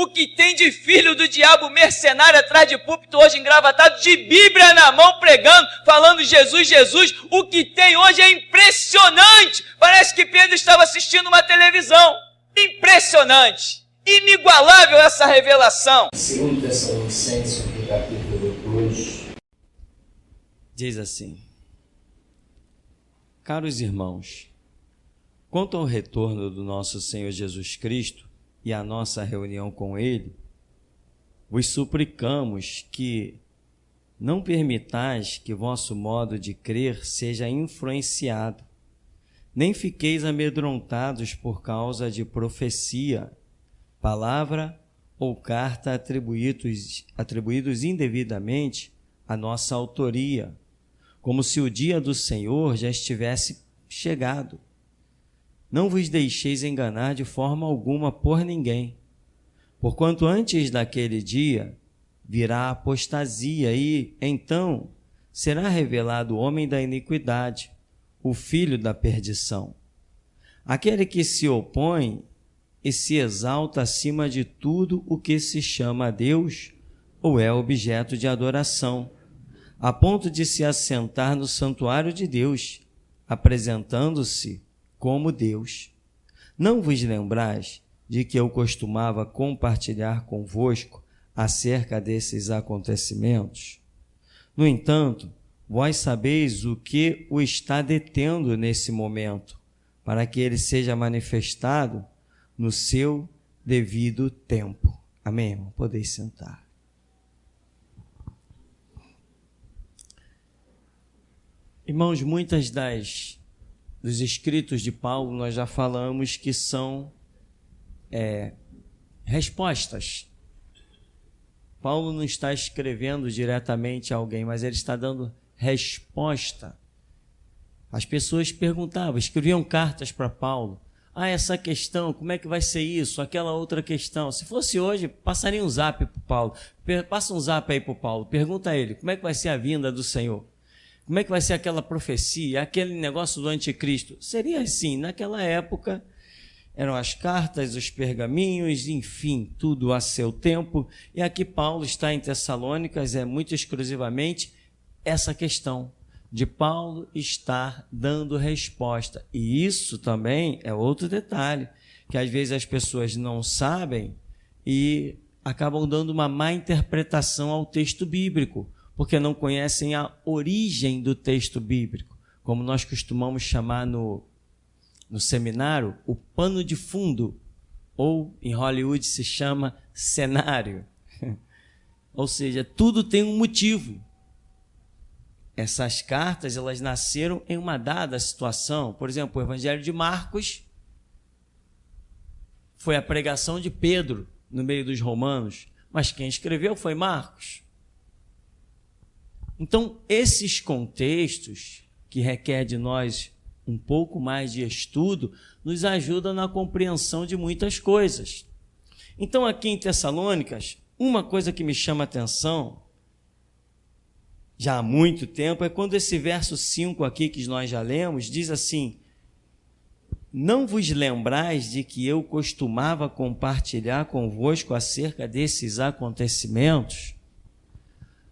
O que tem de filho do diabo mercenário atrás de púlpito hoje engravatado, de Bíblia na mão pregando, falando Jesus, Jesus. O que tem hoje é impressionante. Parece que Pedro estava assistindo uma televisão. Impressionante. Inigualável essa revelação. 2 Tessalonicenses, capítulo 2. Diz assim: caros irmãos, quanto ao retorno do nosso Senhor Jesus Cristo e a nossa reunião com Ele, vos suplicamos que não permitais que vosso modo de crer seja influenciado, nem fiqueis amedrontados por causa de profecia, palavra ou carta atribuídos indevidamente à nossa autoria, como se o dia do Senhor já estivesse chegado. Não vos deixeis enganar de forma alguma por ninguém, porquanto antes daquele dia virá a apostasia e, então, será revelado o homem da iniquidade, o filho da perdição, aquele que se opõe e se exalta acima de tudo o que se chama a Deus ou é objeto de adoração, a ponto de se assentar no santuário de Deus, apresentando-se como Deus. Não vos lembrais de que eu costumava compartilhar convosco acerca desses acontecimentos? No entanto, vós sabeis o que o está detendo nesse momento, para que ele seja manifestado no seu devido tempo. Amém, irmão? Podeis sentar. Irmãos, muitas dos escritos de Paulo nós já falamos que são respostas. Paulo não está escrevendo diretamente a alguém, mas ele está dando resposta. As pessoas perguntavam, escreviam cartas para Paulo. Essa questão, como é que vai ser isso? Aquela outra questão. Se fosse hoje, passaria um zap para o Paulo. Passa um zap aí para o Paulo. Pergunta a ele, como é que vai ser a vinda do Senhor? Como é que vai ser aquela profecia, aquele negócio do anticristo? Seria assim, naquela época, eram as cartas, os pergaminhos, enfim, tudo a seu tempo. E aqui Paulo está em Tessalônicas, muito exclusivamente essa questão de Paulo estar dando resposta. E isso também é outro detalhe, que às vezes as pessoas não sabem e acabam dando uma má interpretação ao texto bíblico, porque não conhecem a origem do texto bíblico, como nós costumamos chamar no seminário, o pano de fundo, ou em Hollywood se chama cenário. Ou seja, tudo tem um motivo. Essas cartas, elas nasceram em uma dada situação. Por exemplo, o Evangelho de Marcos foi a pregação de Pedro no meio dos romanos, mas quem escreveu foi Marcos. Então, esses contextos, que requer de nós um pouco mais de estudo, nos ajudam na compreensão de muitas coisas. Então, aqui em Tessalônicas, uma coisa que me chama a atenção, já há muito tempo, é quando esse verso 5 aqui, que nós já lemos, diz assim: não vos lembrais de que eu costumava compartilhar convosco acerca desses acontecimentos?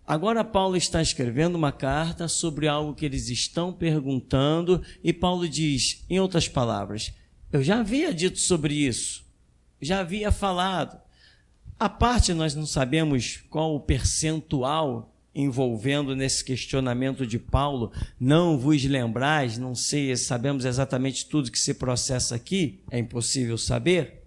Agora Paulo está escrevendo uma carta sobre algo que eles estão perguntando, e Paulo diz, em outras palavras, eu já havia dito sobre isso, já havia falado. A parte nós não sabemos qual o percentual envolvendo nesse questionamento de Paulo, não vos lembrais, não sei, sabemos exatamente tudo que se processa aqui, é impossível saber,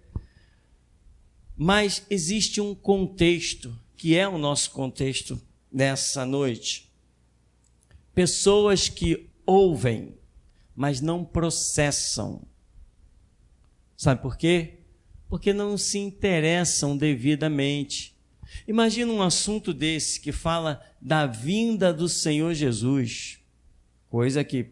mas existe um contexto, que é o nosso contexto nessa noite. Pessoas que ouvem, mas não processam. Sabe por quê? Porque não se interessam devidamente. Imagina um assunto desse que fala da vinda do Senhor Jesus, coisa que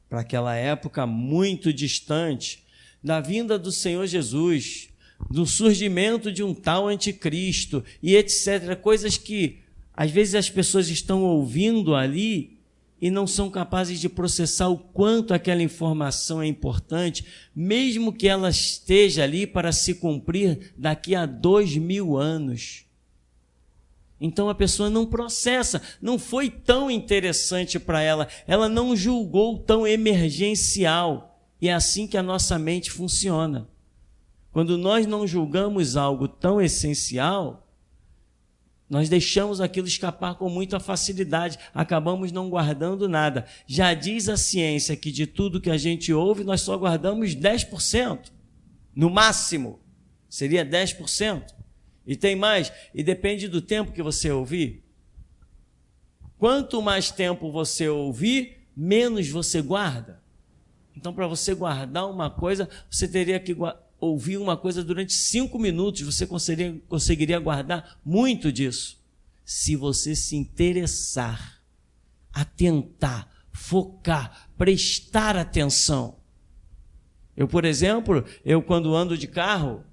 para aquela época muito distante, da vinda do Senhor Jesus, do surgimento de um tal anticristo e etc, coisas que às vezes as pessoas estão ouvindo ali e não são capazes de processar o quanto aquela informação é importante, mesmo que ela esteja ali para se cumprir daqui a 2000 anos. Então a pessoa não processa, não foi tão interessante para ela, ela não julgou tão emergencial. E é assim que a nossa mente funciona. Quando nós não julgamos algo tão essencial, nós deixamos aquilo escapar com muita facilidade, acabamos não guardando nada. Já diz a ciência que de tudo que a gente ouve, nós só guardamos 10%, no máximo, seria 10%. E tem mais, e depende do tempo que você ouvir. Quanto mais tempo você ouvir, menos você guarda. Então, para você guardar uma coisa, você teria que ouvir uma coisa durante 5 minutos, você conseguiria guardar muito disso. Se você se interessar, atentar, focar, prestar atenção. Eu, por exemplo, quando ando de carro,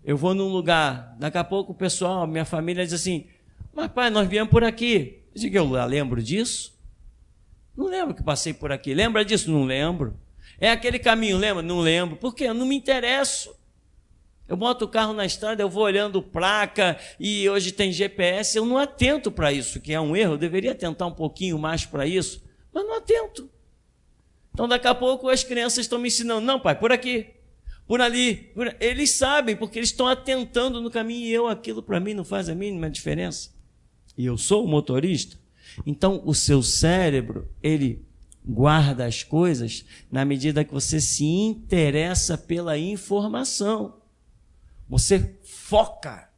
eu vou num lugar, daqui a pouco o pessoal, minha família diz assim, mas pai, nós viemos por aqui. Eu digo, eu lembro disso? Não lembro que passei por aqui. Lembra disso? Não lembro. É aquele caminho, lembra? Não lembro. Por quê? Eu não me interesso. Eu boto o carro na estrada, eu vou olhando placa e hoje tem GPS, eu não atento para isso, que é um erro, eu deveria atentar um pouquinho mais para isso, mas não atento. Então daqui a pouco as crianças estão me ensinando, não pai, por aqui, por ali, eles sabem, porque eles estão atentando no caminho e aquilo para mim não faz a mínima diferença. E eu sou o motorista. Então o seu cérebro, ele guarda as coisas na medida que você se interessa pela informação. Você foca.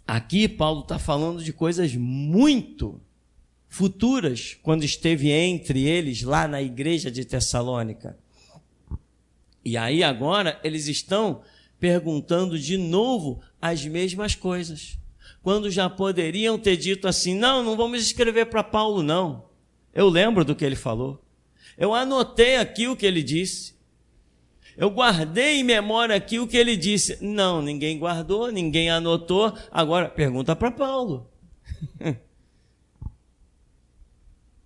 Aqui Paulo está falando de coisas muito futuras, quando esteve entre eles lá na igreja de Tessalônica. E aí agora eles estão perguntando de novo as mesmas coisas, quando já poderiam ter dito assim, não vamos escrever para Paulo não. Eu lembro do que ele falou. Eu anotei aqui o que ele disse. Eu guardei em memória aqui o que ele disse. Não, ninguém guardou, ninguém anotou. Agora, pergunta para Paulo.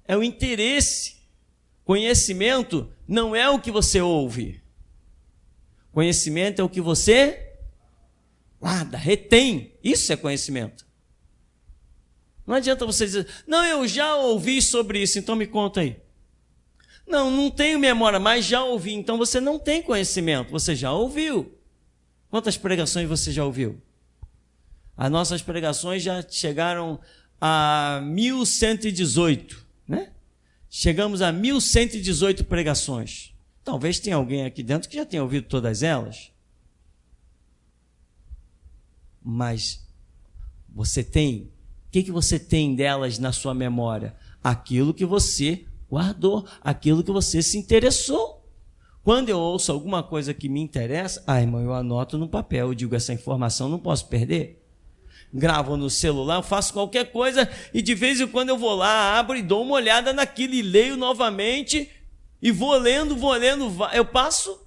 É o interesse. Conhecimento não é o que você ouve. Conhecimento é o que você guarda, retém. Isso é conhecimento. Não adianta você dizer, não, eu já ouvi sobre isso, então me conta aí. Não tenho memória, mas já ouvi. Então você não tem conhecimento, você já ouviu. Quantas pregações você já ouviu? As nossas pregações já chegaram a 1118, né? Chegamos a 1118 pregações. Talvez tenha alguém aqui dentro que já tenha ouvido todas elas. Mas você tem, o que você tem delas na sua memória? Aquilo que você guardou, aquilo que você se interessou. Quando eu ouço alguma coisa que me interessa, irmão, eu anoto no papel, eu digo, essa informação não posso perder. Gravo no celular, eu faço qualquer coisa e de vez em quando eu vou lá, abro e dou uma olhada naquilo e leio novamente e vou lendo, eu passo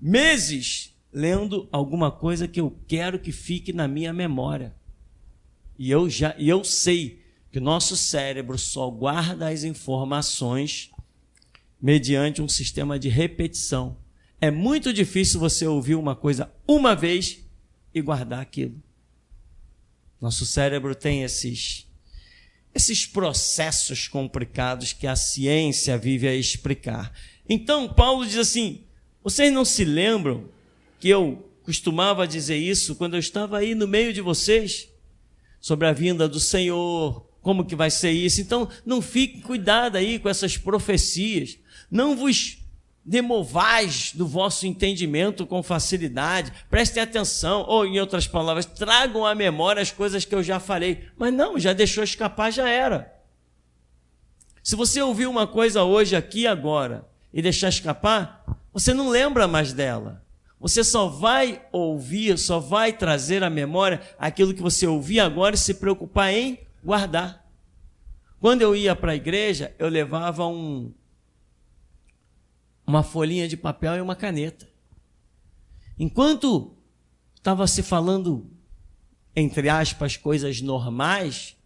meses lendo alguma coisa que eu quero que fique na minha memória. E eu sei que o nosso cérebro só guarda as informações mediante um sistema de repetição. É muito difícil você ouvir uma coisa uma vez e guardar aquilo. Nosso cérebro tem esses processos complicados que a ciência vive a explicar. Então, Paulo diz assim, vocês não se lembram que eu costumava dizer isso quando eu estava aí no meio de vocês? Sobre a vinda do Senhor, como que vai ser isso? Então, não fiquem cuidado aí com essas profecias. Não vos demovais do vosso entendimento com facilidade. Prestem atenção, ou em outras palavras, tragam à memória as coisas que eu já falei. Mas não, já deixou escapar, já era. Se você ouvir uma coisa hoje, aqui, agora, e deixar escapar, você não lembra mais dela. Você só vai ouvir, só vai trazer à memória aquilo que você ouvir agora e se preocupar em guardar. Quando eu ia para a igreja, eu levava uma folhinha de papel e uma caneta. Enquanto estava se falando, entre aspas, coisas normais,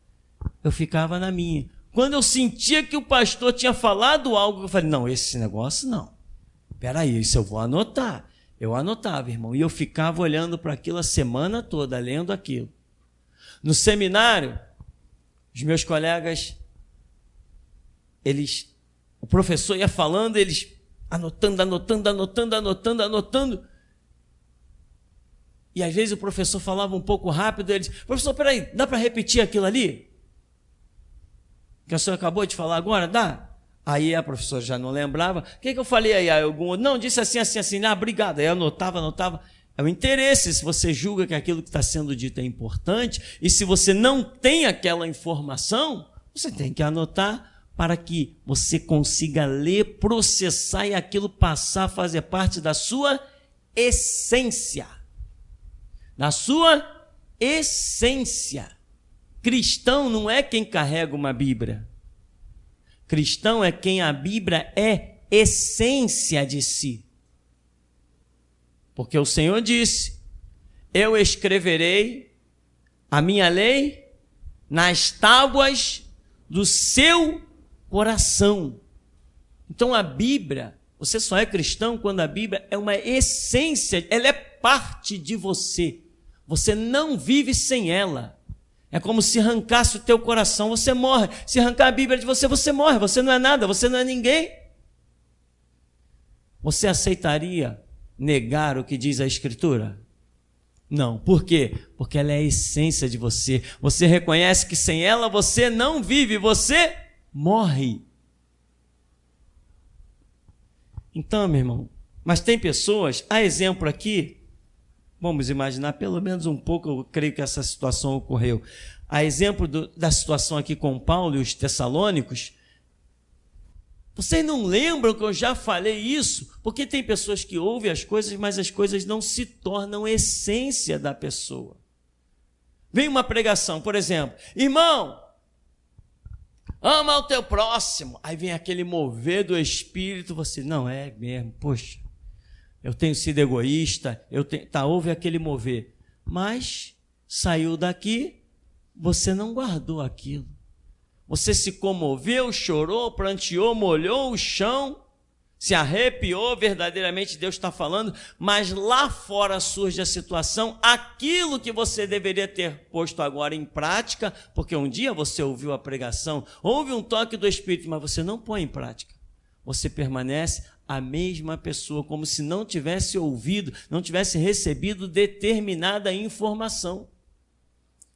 eu ficava na minha. Quando eu sentia que o pastor tinha falado algo, eu falei, não, esse negócio não. Peraí, isso eu vou anotar. Eu anotava, irmão, e eu ficava olhando para aquilo a semana toda, lendo aquilo. No seminário, os meus colegas, o professor ia falando, eles anotando. E às vezes o professor falava um pouco rápido, eles, professor, peraí, dá para repetir aquilo ali? Que o senhor acabou de falar agora, dá? Aí a professora já não lembrava. O que eu falei aí? Não, disse assim. Obrigado. Aí anotava. É o interesse, se você julga que aquilo que está sendo dito é importante, e se você não tem aquela informação, você tem que anotar para que você consiga ler, processar e aquilo passar a fazer parte da sua essência. Da sua essência. Cristão não é quem carrega uma Bíblia. Cristão é quem a Bíblia é essência de si. Porque o Senhor disse, eu escreverei a minha lei nas tábuas do seu coração. Então a Bíblia, você só é cristão quando a Bíblia é uma essência, ela é parte de você. Você não vive sem ela. É como se arrancasse o teu coração, você morre. Se arrancar a Bíblia de você, você morre. Você não é nada, você não é ninguém. Você aceitaria negar o que diz a Escritura? Não. Por quê? Porque ela é a essência de você. Você reconhece que sem ela você não vive, você morre. Então, meu irmão, mas tem pessoas, a exemplo aqui, vamos imaginar pelo menos um pouco, eu creio que essa situação ocorreu. A exemplo da situação aqui com Paulo e os tessalônicos, vocês não lembram que eu já falei isso? Porque tem pessoas que ouvem as coisas, mas as coisas não se tornam essência da pessoa. Vem uma pregação, por exemplo, irmão, ama o teu próximo. Aí vem aquele mover do Espírito, você, não é mesmo, poxa, eu tenho sido egoísta, houve aquele mover, mas saiu daqui, você não guardou aquilo. Você se comoveu, chorou, pranteou, molhou o chão, se arrepiou, verdadeiramente Deus está falando, mas lá fora surge a situação, aquilo que você deveria ter posto agora em prática, porque um dia você ouviu a pregação, houve um toque do Espírito, mas você não põe em prática. Você permanece a mesma pessoa, como se não tivesse ouvido, não tivesse recebido determinada informação.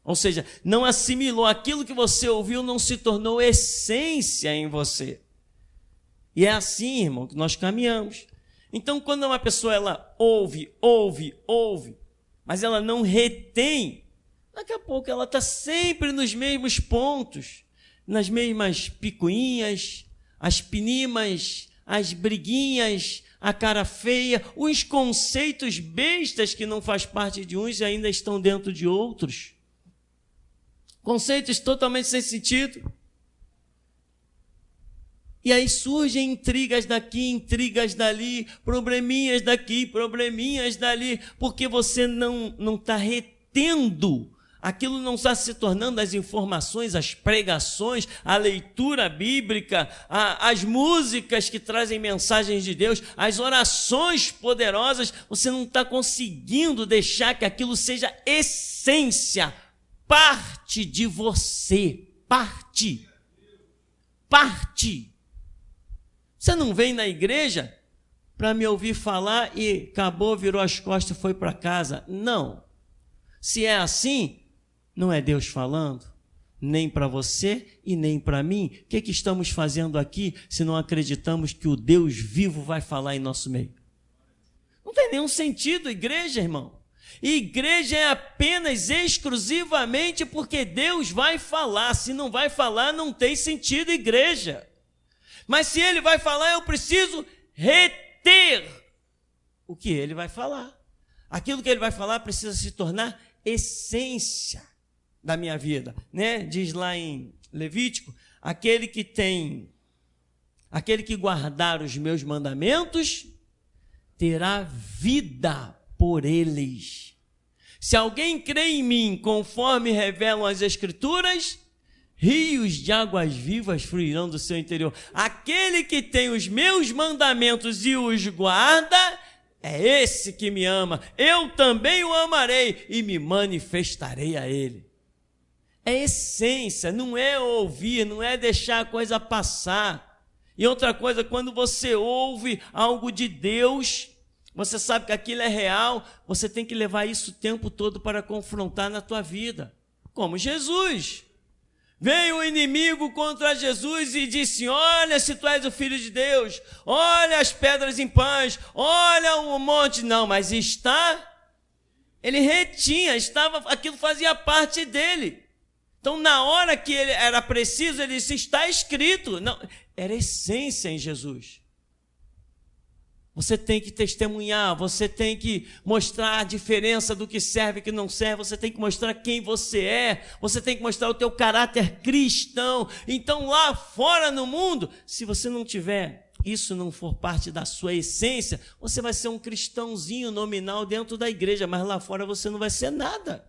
Ou seja, não assimilou aquilo que você ouviu, não se tornou essência em você. E é assim, irmão, que nós caminhamos. Então, quando uma pessoa ela ouve, mas ela não retém, daqui a pouco ela está sempre nos mesmos pontos, nas mesmas picuinhas, as pinimas, as briguinhas, a cara feia, os conceitos bestas que não faz parte de uns e ainda estão dentro de outros. Conceitos totalmente sem sentido. E aí surgem intrigas daqui, intrigas dali, probleminhas daqui, probleminhas dali, porque você não está retendo, aquilo não está se tornando as informações, as pregações, a leitura bíblica, as músicas que trazem mensagens de Deus, as orações poderosas, você não está conseguindo deixar que aquilo seja essência, parte de você, parte. Você não vem na igreja para me ouvir falar e acabou, virou as costas e foi para casa. Não. Se é assim, não é Deus falando, nem para você e nem para mim. O que estamos fazendo aqui se não acreditamos que o Deus vivo vai falar em nosso meio? Não tem nenhum sentido, igreja, irmão. Igreja é apenas exclusivamente porque Deus vai falar. Se não vai falar, não tem sentido, igreja. Mas se Ele vai falar, eu preciso reter o que Ele vai falar. Aquilo que Ele vai falar precisa se tornar essência da minha vida, né? Diz lá em Levítico, aquele que guardar os meus mandamentos terá vida por eles. Se alguém crê em mim, conforme revelam as Escrituras, rios de águas vivas fluirão do seu interior. Aquele que tem os meus mandamentos e os guarda, é esse que me ama. Eu também o amarei e me manifestarei a ele. É essência, não é ouvir, não é deixar a coisa passar. E outra coisa, quando você ouve algo de Deus, você sabe que aquilo é real, você tem que levar isso o tempo todo para confrontar na tua vida. Como Jesus. Veio o inimigo contra Jesus e disse: olha, se tu és o Filho de Deus, olha as pedras em pães, olha o monte. Não, mas ele retinha, aquilo fazia parte dele. Então, na hora que ele era preciso, ele disse: está escrito. Não, era essência em Jesus. Você tem que testemunhar, você tem que mostrar a diferença do que serve e que não serve, você tem que mostrar quem você é, você tem que mostrar o teu caráter cristão. Então, lá fora no mundo, se você não tiver, isso não for parte da sua essência, você vai ser um cristãozinho nominal dentro da igreja, mas lá fora você não vai ser nada.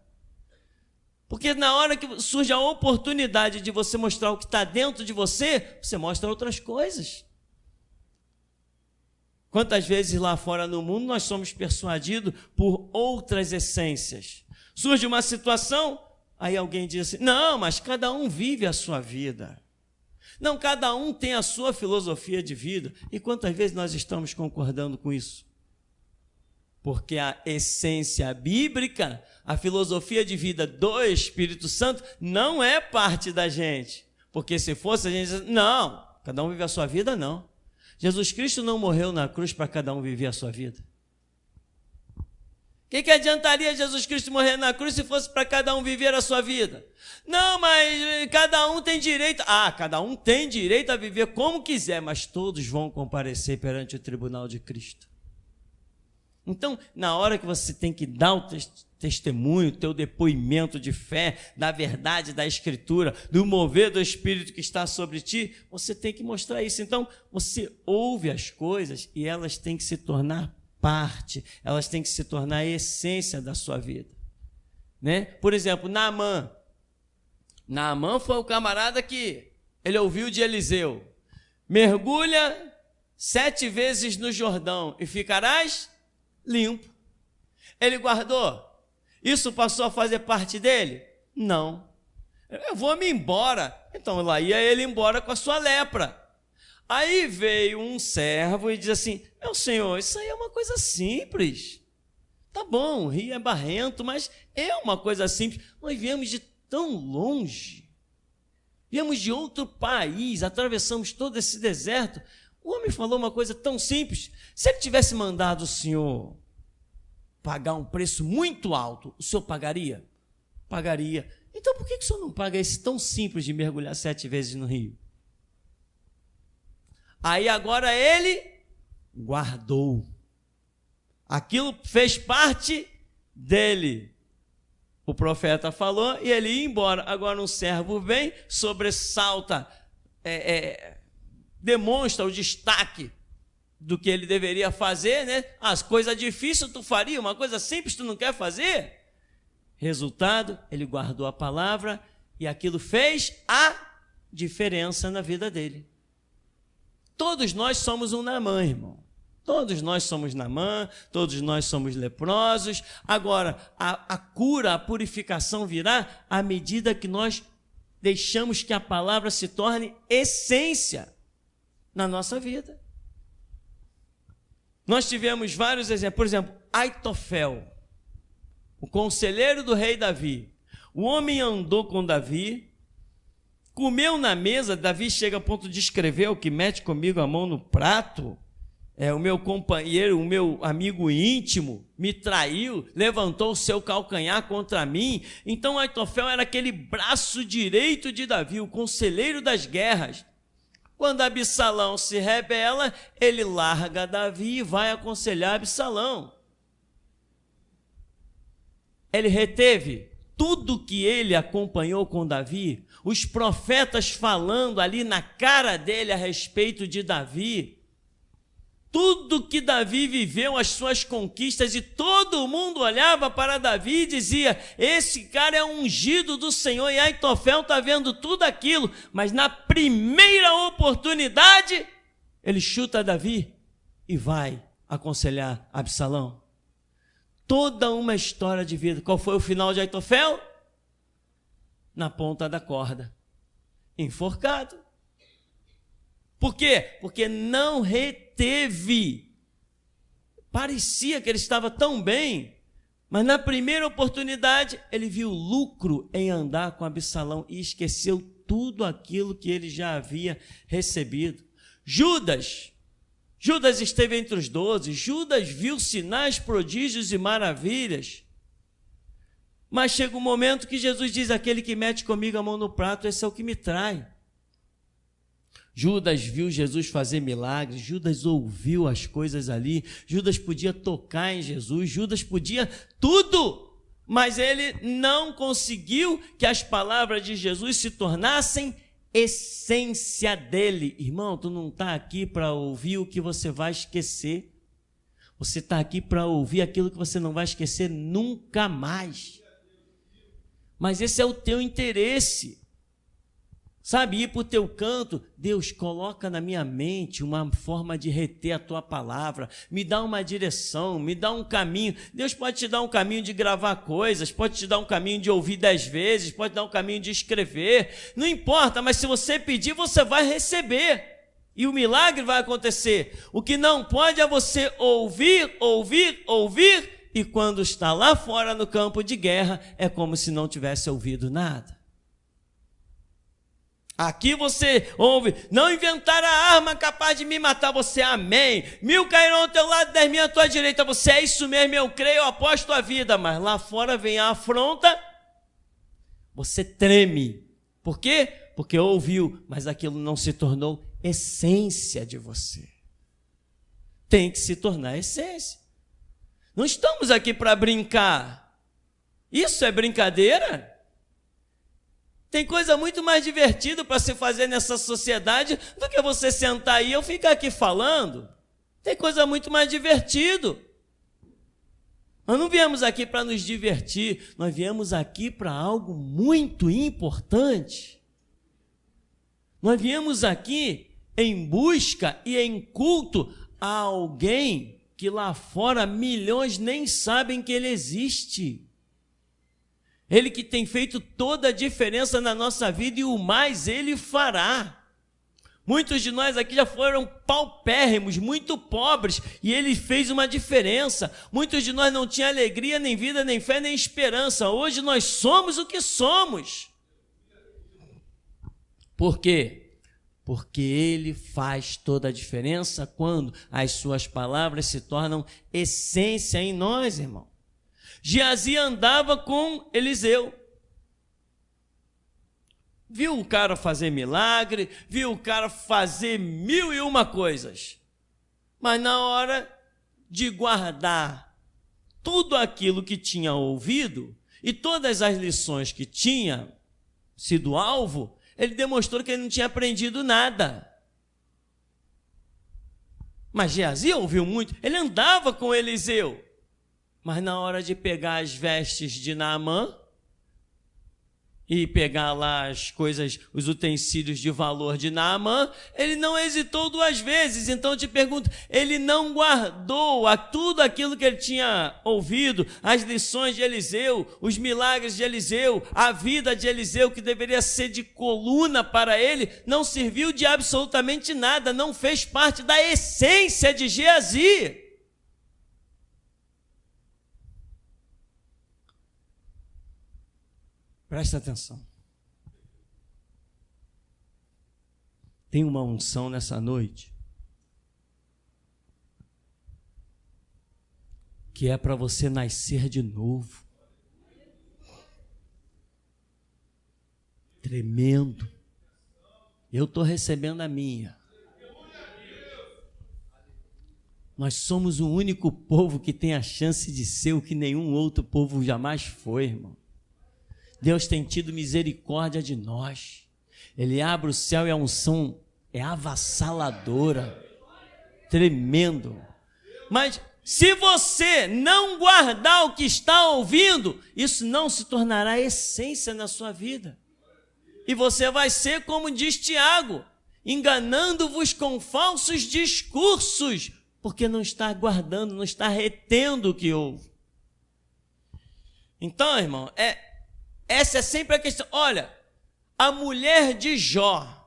Porque na hora que surge a oportunidade de você mostrar o que está dentro de você, você mostra outras coisas. Quantas vezes lá fora no mundo nós somos persuadidos por outras essências? Surge uma situação, aí alguém diz assim: não, mas cada um vive a sua vida. Não, cada um tem a sua filosofia de vida. E quantas vezes nós estamos concordando com isso? Porque a essência bíblica, a filosofia de vida do Espírito Santo não é parte da gente. Porque se fosse, a gente diz: não, cada um vive a sua vida, não. Jesus Cristo não morreu na cruz para cada um viver a sua vida. O que adiantaria Jesus Cristo morrer na cruz se fosse para cada um viver a sua vida? Não, mas cada um tem direito. Cada um tem direito a viver como quiser, mas todos vão comparecer perante o tribunal de Cristo. Então, na hora que você tem que dar o testemunho, o teu depoimento de fé, da verdade da Escritura, do mover do Espírito que está sobre ti, você tem que mostrar isso. Então, você ouve as coisas e elas têm que se tornar parte, elas têm que se tornar a essência da sua vida. Né? Por exemplo, Naamã. Naamã foi o camarada que ele ouviu de Eliseu: mergulha 7 vezes no Jordão e ficarás limpo. Ele guardou? Isso passou a fazer parte dele? Não. Eu vou me embora. Então lá ia ele embora com a sua lepra. Aí veio um servo e diz assim: meu senhor, isso aí é uma coisa simples. Tá bom, o rio é barrento, mas é uma coisa simples. Nós viemos de tão longe, viemos de outro país, atravessamos todo esse deserto. O homem falou uma coisa tão simples. Se ele tivesse mandado o senhor pagar um preço muito alto, o senhor pagaria? Pagaria. Então por que o senhor não paga esse tão simples de mergulhar 7 vezes no rio? Aí agora ele guardou. Aquilo fez parte dele. O profeta falou e ele ia embora. Agora um servo vem, sobressalta, demonstra o destaque do que ele deveria fazer, né? As coisas difíceis tu faria, uma coisa simples tu não quer fazer. Resultado, ele guardou a palavra e aquilo fez a diferença na vida dele. Todos nós somos um Naamã, irmão. Todos nós somos Naamã, todos nós somos leprosos. Agora, a cura, a purificação virá à medida que nós deixamos que a palavra se torne essência na nossa vida. Nós tivemos vários exemplos. Por exemplo, Aitofel, o conselheiro do rei Davi. O homem andou com Davi, comeu na mesa. Davi chega a ponto de escrever: o que mete comigo a mão no prato é o meu companheiro, o meu amigo íntimo, me traiu, levantou o seu calcanhar contra mim. Então Aitofel era aquele braço direito de Davi, o conselheiro das guerras. Quando Absalão se rebela, ele larga Davi e vai aconselhar Absalão. Ele reteve tudo que ele acompanhou com Davi, os profetas falando ali na cara dele a respeito de Davi. tudo que Davi viveu, as suas conquistas, e todo mundo olhava para Davi e dizia: esse cara é ungido do Senhor, e Aitofel está vendo tudo aquilo, mas na primeira oportunidade, ele chuta Davi e vai aconselhar Absalão. Toda uma história de vida. Qual foi o final de Aitofel? Na ponta da corda, enforcado. Por quê? Porque não reteve. Parecia que ele estava tão bem, mas na primeira oportunidade ele viu lucro em andar com Absalão e esqueceu tudo aquilo que ele já havia recebido. Judas esteve entre os 12, Judas viu sinais, prodígios e maravilhas, mas chega um momento que Jesus diz: aquele que mete comigo a mão no prato, esse é o que me trai. Judas viu Jesus fazer milagres, Judas ouviu as coisas ali, Judas podia tocar em Jesus, Judas podia tudo, mas ele não conseguiu que as palavras de Jesus se tornassem essência dele. Irmão, tu não está aqui para ouvir o que você vai esquecer, você está aqui para ouvir aquilo que você não vai esquecer nunca mais. Mas esse é o teu interesse. Sabe, ir para o teu canto. Deus, coloca na minha mente uma forma de reter a tua palavra, me dá uma direção, me dá um caminho. Deus pode te dar um caminho de gravar coisas, pode te dar um caminho de ouvir 10 vezes, pode dar um caminho de escrever, não importa, mas se você pedir, você vai receber, e o milagre vai acontecer. O que não pode é você ouvir, e quando está lá fora no campo de guerra, é como se não tivesse ouvido nada. Aqui você ouve: não inventaram a arma capaz de me matar, você, amém. 1000 cairão ao teu lado, 10.000 à tua direita, você, é isso mesmo, eu creio, eu aposto a vida. Mas lá fora vem a afronta, você treme. Por quê? Porque ouviu, mas aquilo não se tornou essência de você. Tem que se tornar essência. Não estamos aqui para brincar. Isso é brincadeira? Tem coisa muito mais divertida para se fazer nessa sociedade do que você sentar aí e eu ficar aqui falando. Tem coisa muito mais divertida. Nós não viemos aqui para nos divertir, nós viemos aqui para algo muito importante. Nós viemos aqui em busca e em culto a alguém que lá fora milhões nem sabem que ele existe. Ele que tem feito toda a diferença na nossa vida, e o mais ele fará. Muitos de nós aqui já foram paupérrimos, muito pobres, e ele fez uma diferença. Muitos de nós não tinham alegria, nem vida, nem fé, nem esperança. Hoje nós somos o que somos. Por quê? Porque ele faz toda a diferença quando as suas palavras se tornam essência em nós, irmão. Geazi andava com Eliseu, viu o cara fazer milagre, viu o cara fazer 1001 coisas, mas na hora de guardar tudo aquilo que tinha ouvido e todas as lições que tinha sido alvo, ele demonstrou que ele não tinha aprendido nada. Mas Geazi ouviu muito, ele andava com Eliseu, mas na hora de pegar as vestes de Naamã e pegar lá as coisas, os utensílios de valor de Naamã, ele não hesitou 2 vezes. Então eu te pergunto, ele não guardou tudo aquilo que ele tinha ouvido, as lições de Eliseu, os milagres de Eliseu, a vida de Eliseu, que deveria ser de coluna para ele, não serviu de absolutamente nada, não fez parte da essência de Geazi. Presta atenção. Tem uma unção nessa noite que é para você nascer de novo. Tremendo. Eu estou recebendo a minha. Nós somos o único povo que tem a chance de ser o que nenhum outro povo jamais foi, irmão. Deus tem tido misericórdia de nós. Ele abre o céu e a unção é avassaladora. tremendo. Mas se você não guardar o que está ouvindo, isso não se tornará essência na sua vida. E você vai ser como diz Tiago, enganando-vos com falsos discursos, porque não está guardando, não está retendo o que ouve. Então, irmão, essa é sempre a questão. Olha, a mulher de Jó.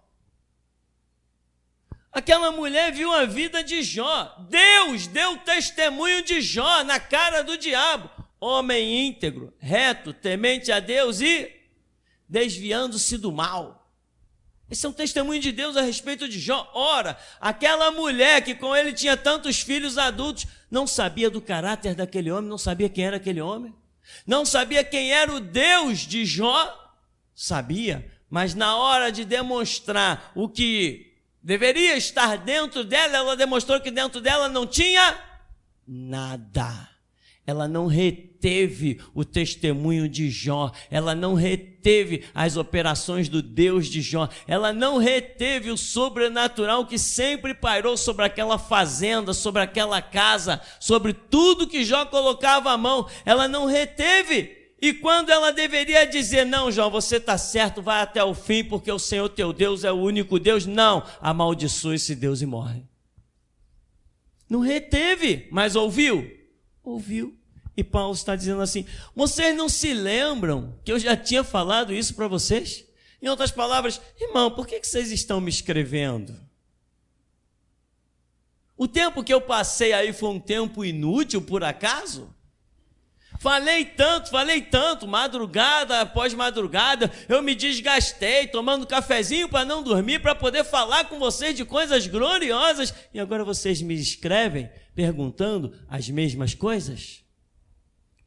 Aquela mulher viu a vida de Jó. Deus deu testemunho de Jó na cara do diabo. Homem íntegro, reto, temente a Deus e desviando-se do mal. Esse é um testemunho de Deus a respeito de Jó. Ora, aquela mulher que com ele tinha tantos filhos adultos, não sabia do caráter daquele homem, não sabia quem era aquele homem, não sabia quem era o Deus de Jó. Sabia, mas na hora de demonstrar o que deveria estar dentro dela, ela demonstrou que dentro dela não tinha nada. Ela não reteve o testemunho de Jó, ela não reteve as operações do Deus de Jó, ela não reteve o sobrenatural que sempre pairou sobre aquela fazenda, sobre aquela casa, sobre tudo que Jó colocava a mão, ela não reteve. E quando ela deveria dizer, não, Jó, você está certo, vai até o fim, porque o Senhor teu Deus é o único Deus, não, amaldiçoa esse Deus e morre. Não reteve, mas ouviu? Ouviu. E Paulo está dizendo assim, vocês não se lembram que eu já tinha falado isso para vocês? Em outras palavras, irmão, por que vocês estão me escrevendo? O tempo que eu passei aí foi um tempo inútil, por acaso? Falei tanto, madrugada após madrugada, eu me desgastei tomando cafezinho para não dormir, para poder falar com vocês de coisas gloriosas, e agora vocês me escrevem perguntando as mesmas coisas?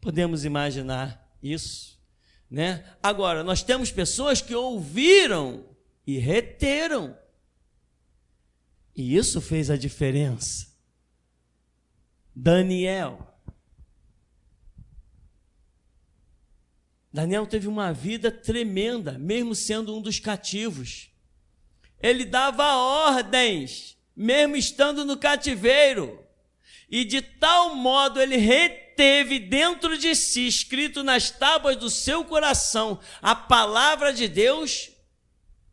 Podemos imaginar isso, né? Agora, nós temos pessoas que ouviram e reteram, e isso fez a diferença. Daniel teve uma vida tremenda, mesmo sendo um dos cativos. Ele dava ordens, mesmo estando no cativeiro. E de tal modo ele reteve dentro de si, escrito nas tábuas do seu coração, a palavra de Deus,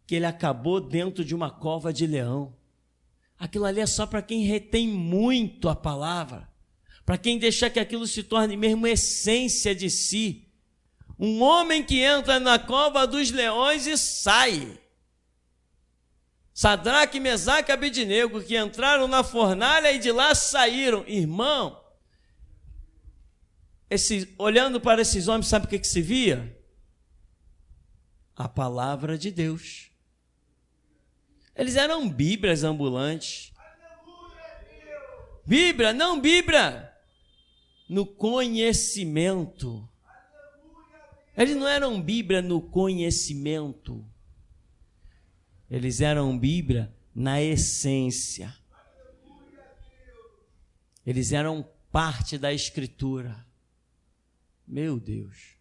que ele acabou dentro de uma cova de leão. Aquilo ali é só para quem retém muito a palavra, para quem deixa que aquilo se torne mesmo essência de si. Um homem que entra na cova dos leões e sai. Sadraque, Mesaque e Abednego, que entraram na fornalha e de lá saíram. Irmão, olhando para esses homens, sabe o que se via? A palavra de Deus. Eles eram bíblias ambulantes. Bíblia, não Bíblia, no conhecimento. Eles não eram Bíblia no conhecimento. Eles eram Bíblia na essência. Eles eram parte da Escritura. Meu Deus.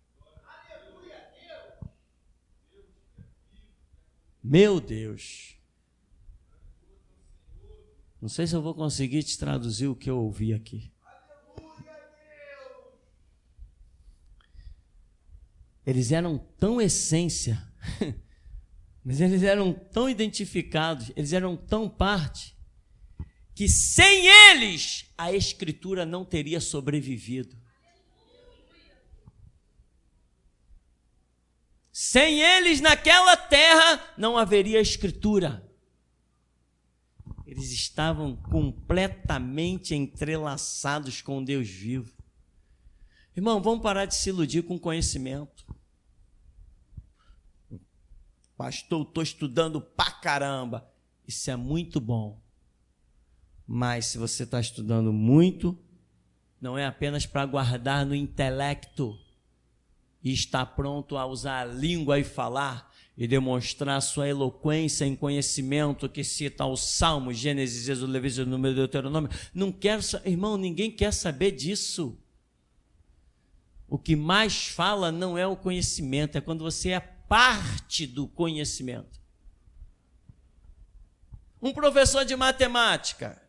Meu Deus. Não sei se eu vou conseguir te traduzir o que eu ouvi aqui. Eles eram tão essência, mas eles eram tão identificados, eles eram tão parte, que sem eles a Escritura não teria sobrevivido. Sem eles naquela terra não haveria Escritura. Eles estavam completamente entrelaçados com Deus vivo. Irmão, vamos parar de se iludir com conhecimento. Pastor, estou estudando pra caramba. Isso é muito bom. Mas se você está estudando muito, não é apenas para guardar no intelecto e estar pronto a usar a língua e falar e demonstrar sua eloquência em conhecimento que cita os Salmos, Gênesis, Êxodo, Levítico, Número, Deuteronômio. Não quero, irmão, ninguém quer saber disso. O que mais fala não é o conhecimento, é quando você é parte do conhecimento. Um professor de matemática,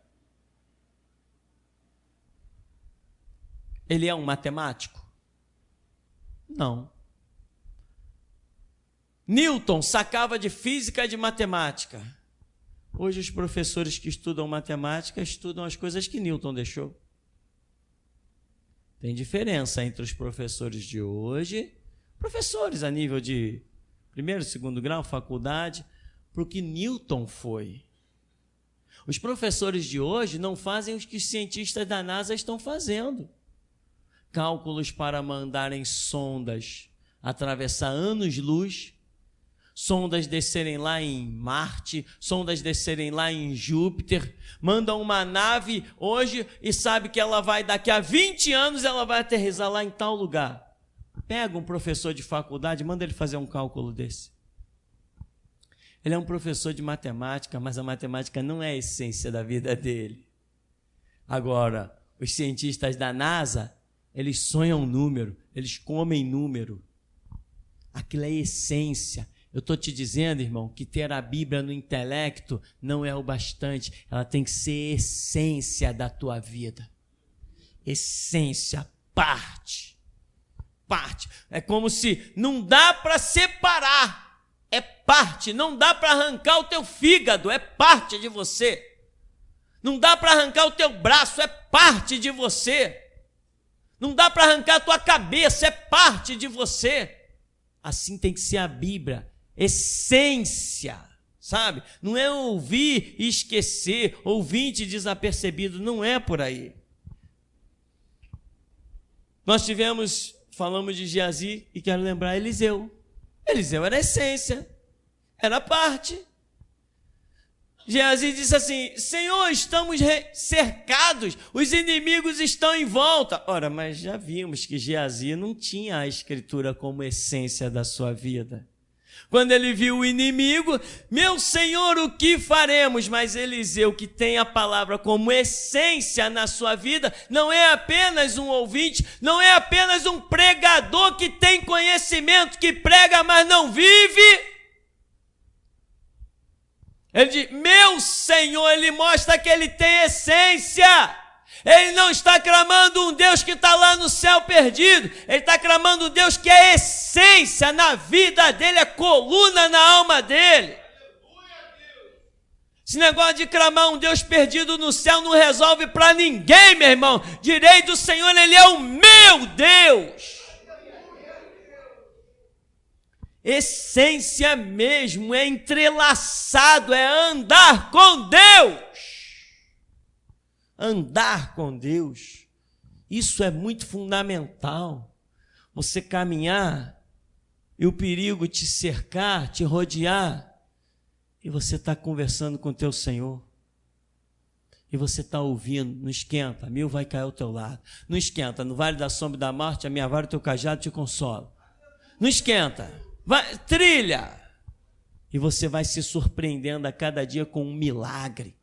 Ele é um matemático? Não. Newton sacava de física e de matemática. Hoje os professores que estudam matemática estudam as coisas que Newton deixou. Tem diferença entre os professores de hoje, professores a nível de primeiro, segundo grau, faculdade, para o que Newton foi. Os professores de hoje não fazem o que os cientistas da NASA estão fazendo. Cálculos para mandarem sondas atravessar anos-luz, sondas descerem lá em Marte, sondas descerem lá em Júpiter, mandam uma nave hoje e sabe que ela vai, daqui a 20 anos, ela vai aterrissar lá em tal lugar. Pega um professor de faculdade, manda ele fazer um cálculo desse. Ele é um professor de matemática, mas a matemática não é a essência da vida dele. Agora, os cientistas da NASA, eles sonham número, eles comem número. Aquilo é essência. Eu estou te dizendo, irmão, que ter a Bíblia no intelecto não é o bastante. Ela tem que ser essência da tua vida. Essência, parte. É como se não dá para separar. É parte. Não dá para arrancar o teu fígado. É parte de você. Não dá para arrancar o teu braço. É parte de você. Não dá para arrancar a tua cabeça. É parte de você. Assim tem que ser a Bíblia. Essência, sabe? Não é ouvir e esquecer, ouvinte desapercebido, não é por aí. Nós falamos de Geazi e quero lembrar Eliseu. Eliseu era essência, era parte. Geazi disse assim: Senhor, estamos cercados, os inimigos estão em volta. Ora, mas já vimos que Geazi não tinha a escritura como essência da sua vida. Quando ele viu o inimigo, meu Senhor, o que faremos? Mas Eliseu, que tem a palavra como essência na sua vida, não é apenas um ouvinte, não é apenas um pregador que tem conhecimento, que prega, mas não vive. Ele diz, meu Senhor, ele mostra que ele tem essência. Ele não está clamando um Deus que está lá no céu perdido. Ele está clamando um Deus que é essência na vida dele, é coluna na alma dele. Esse negócio de clamar um Deus perdido no céu não resolve para ninguém, meu irmão. Direi do Senhor, ele é o meu Deus. Essência mesmo, é entrelaçado, é andar com Deus. Andar com Deus, isso é muito fundamental. Você caminhar e o perigo te cercar, te rodear, e você está conversando com o teu Senhor, e você está ouvindo, não esquenta, 1000 vai cair ao teu lado, não esquenta, no vale da sombra e da morte, a minha vara e o teu cajado te consolam, não esquenta, vai, trilha, e você vai se surpreendendo a cada dia com um milagre.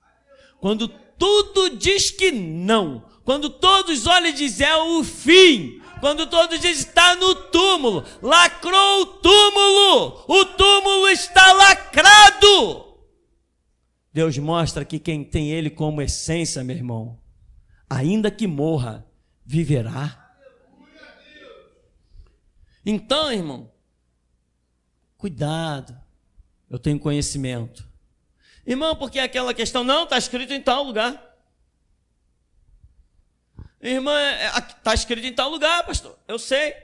Quando tudo diz que não, quando todos olham e dizem é o fim, quando todos dizem está no túmulo, lacrou o túmulo está lacrado. Deus mostra que quem tem ele como essência, meu irmão, ainda que morra, viverá. Então, irmão, cuidado, eu tenho conhecimento. Irmão, porque aquela questão, não, está escrito em tal lugar. Irmã, está escrito em tal lugar, pastor, eu sei.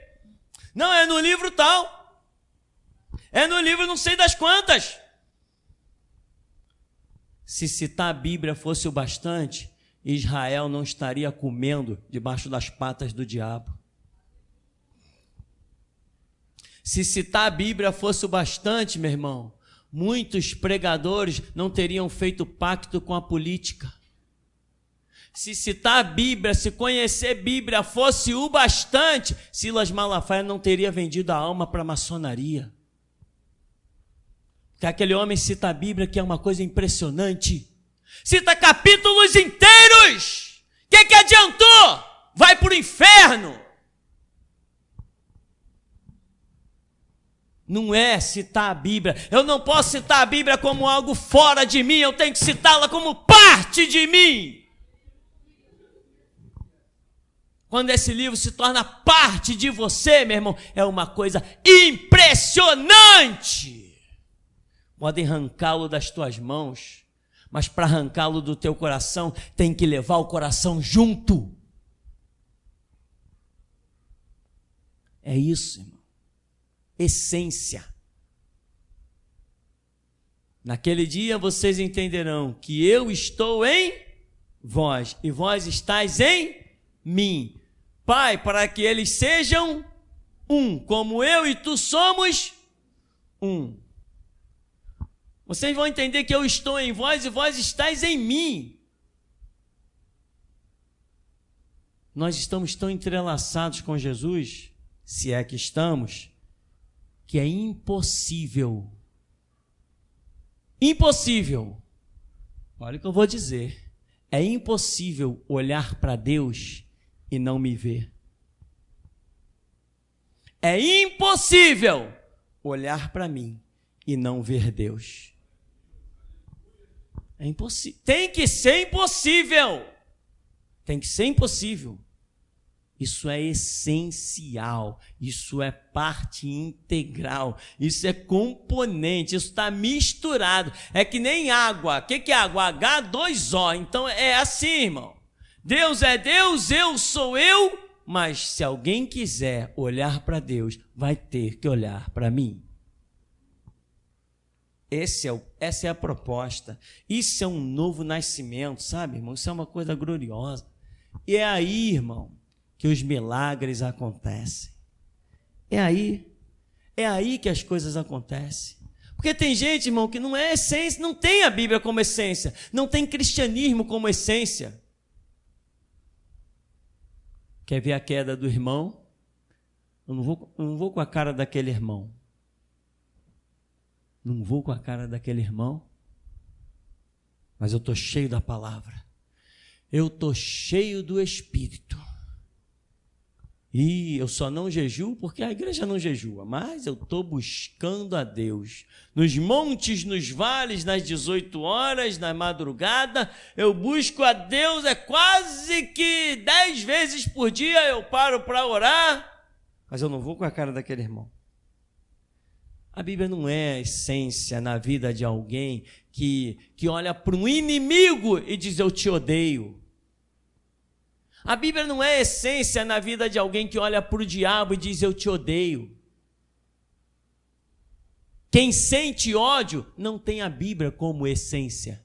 Não, é no livro tal. É no livro não sei das quantas. Se citar a Bíblia fosse o bastante, Israel não estaria comendo debaixo das patas do diabo. Se citar a Bíblia fosse o bastante, meu irmão, muitos pregadores não teriam feito pacto com a política. Se citar a Bíblia, se conhecer a Bíblia fosse o bastante, Silas Malafaia não teria vendido a alma para a maçonaria. Porque aquele homem cita a Bíblia, que é uma coisa impressionante. Cita capítulos inteiros. O que adiantou? Vai para o inferno. Não é citar a Bíblia. Eu não posso citar a Bíblia como algo fora de mim. Eu tenho que citá-la como parte de mim. quando esse livro se torna parte de você, meu irmão, é uma coisa impressionante. Podem arrancá-lo das tuas mãos, mas para arrancá-lo do teu coração, tem que levar o coração junto. É isso, irmão. Essência. Naquele dia vocês entenderão que eu estou em vós e vós estáis em mim. Pai, para que eles sejam um, como eu e tu somos um. Vocês vão entender que eu estou em vós e vós estáis em mim. Nós estamos tão entrelaçados com Jesus, se é que estamos, que é impossível. Impossível. Olha o que eu vou dizer. É impossível olhar para Deus e não me ver. É impossível olhar para mim e não ver Deus. É impossível. Tem que ser impossível. Tem que ser impossível. Isso é essencial, isso é parte integral, isso é componente, isso está misturado. É que nem água. O que é água? H2O. Então é assim, irmão. Deus é Deus, eu sou eu, mas se alguém quiser olhar para Deus, vai ter que olhar para mim. Essa é a proposta. Isso é um novo nascimento, sabe, irmão? Isso é uma coisa gloriosa. E é aí, irmão, que os milagres acontecem. É aí que as coisas acontecem. Porque tem gente, irmão, que não é essência, não tem a Bíblia como essência, não tem cristianismo como essência. Quer ver a queda do irmão? Eu não vou com a cara daquele irmão. Não vou com a cara daquele irmão, mas eu estou cheio da palavra. Eu estou cheio do Espírito. E eu só não jejuo porque a igreja não jejua, mas eu estou buscando a Deus. Nos montes, nos vales, nas 18 horas, na madrugada, eu busco a Deus, é quase que 10 vezes por dia eu paro para orar, mas eu não vou com a cara daquele irmão. A Bíblia não é a essência na vida de alguém que olha para um inimigo e diz eu te odeio. A Bíblia não é essência na vida de alguém que olha para o diabo e diz eu te odeio. Quem sente ódio não tem a Bíblia como essência.